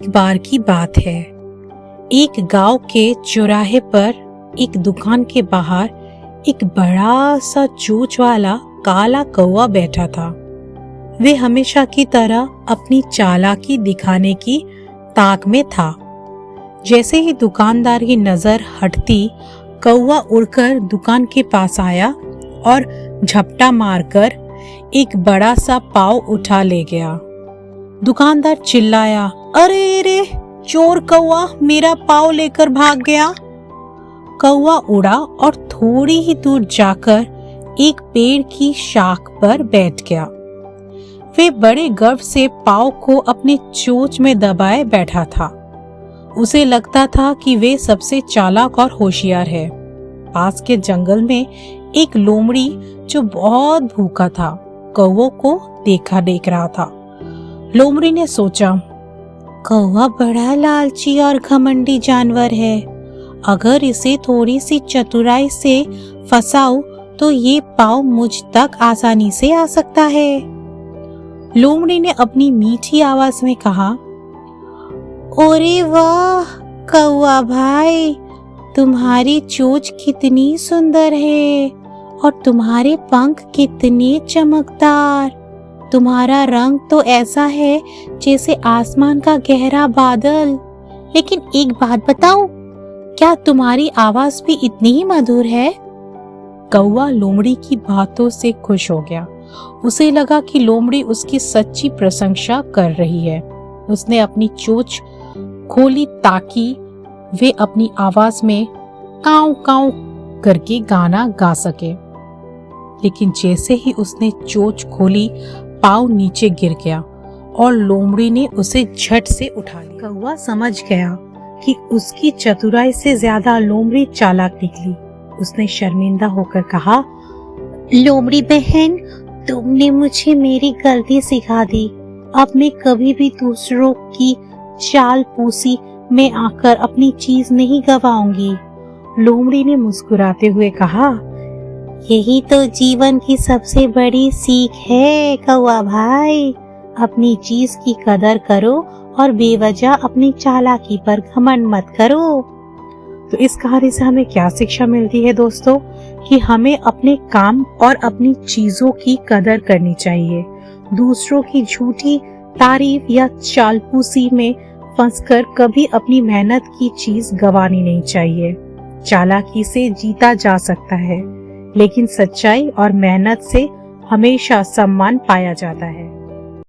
एक बार की बात है। एक गांव के चौराहे पर एक दुकान के बाहर एक बड़ा सा चोंच वाला काला कौवा बैठा था। वे हमेशा की तरह अपनी चालाकी दिखाने की ताक में था। जैसे ही दुकानदार की नजर हटती, कौवा उड़कर दुकान के पास आया और झपटा मारकर एक बड़ा सा पाव उठा ले गया। दुकानदार चिल्लाया, अरे रे, चोर कौवा मेरा पाव लेकर भाग गया। कौवा उड़ा और थोड़ी ही दूर जाकर एक पेड़ की शाख पर बैठ गया। वे बड़े गर्व से पाव को अपने चोंच में दबाए बैठा था। उसे लगता था कि वे सबसे चालाक और होशियार है। पास के जंगल में एक लोमड़ी जो बहुत भूखा था, कौवे को देख रहा था। लोमड़ी ने सोचा, कौवा बड़ा लालची और घमंडी जानवर है। अगर इसे थोड़ी सी चतुराई से फंसाऊं तो ये पाव मुझ तक आसानी से आ सकता है। लोमड़ी ने अपनी मीठी आवाज में कहा, अरे वाह कौवा भाई, तुम्हारी चोंच कितनी सुंदर है और तुम्हारे पंख कितने चमकदार। तुम्हारा रंग तो ऐसा है जैसे आसमान का गहरा बादल। लेकिन एक बात बताऊं, क्या तुम्हारी आवाज भी इतनी ही मधुर है? कौवा लोमड़ी की बातों से खुश हो गया। उसे लगा कि लोमड़ी उसकी सच्ची प्रशंसा कर रही है। उसने अपनी चोंच खोली ताकि वे अपनी आवाज में काऊ काऊ करके गाना गा सके। लेकिन जैसे ही उसने चोंच खोली, पाव नीचे गिर गया और लोमड़ी ने उसे झट से उठा लिया। कौवा समझ गया कि उसकी चतुराई से ज्यादा लोमड़ी चालाक निकली। उसने शर्मिंदा होकर कहा, लोमड़ी बहन, तुमने मुझे मेरी गलती सिखा दी। अब मैं कभी भी दूसरों की चालपूसी में आकर अपनी चीज नहीं गवाऊंगी। लोमड़ी ने मुस्कुराते हुए कहा, यही तो जीवन की सबसे बड़ी सीख है कौवा भाई। अपनी चीज की कदर करो और बेवजह अपनी चालाकी पर घमंड मत करो। तो इस कहानी से हमें क्या शिक्षा मिलती है दोस्तों? कि हमें अपने काम और अपनी चीजों की कदर करनी चाहिए। दूसरों की झूठी तारीफ या चालपूसी में फंसकर कभी अपनी मेहनत की चीज गंवानी नहीं चाहिए। चालाकी से जीता जा सकता है, लेकिन सच्चाई और मेहनत से हमेशा सम्मान पाया जाता है।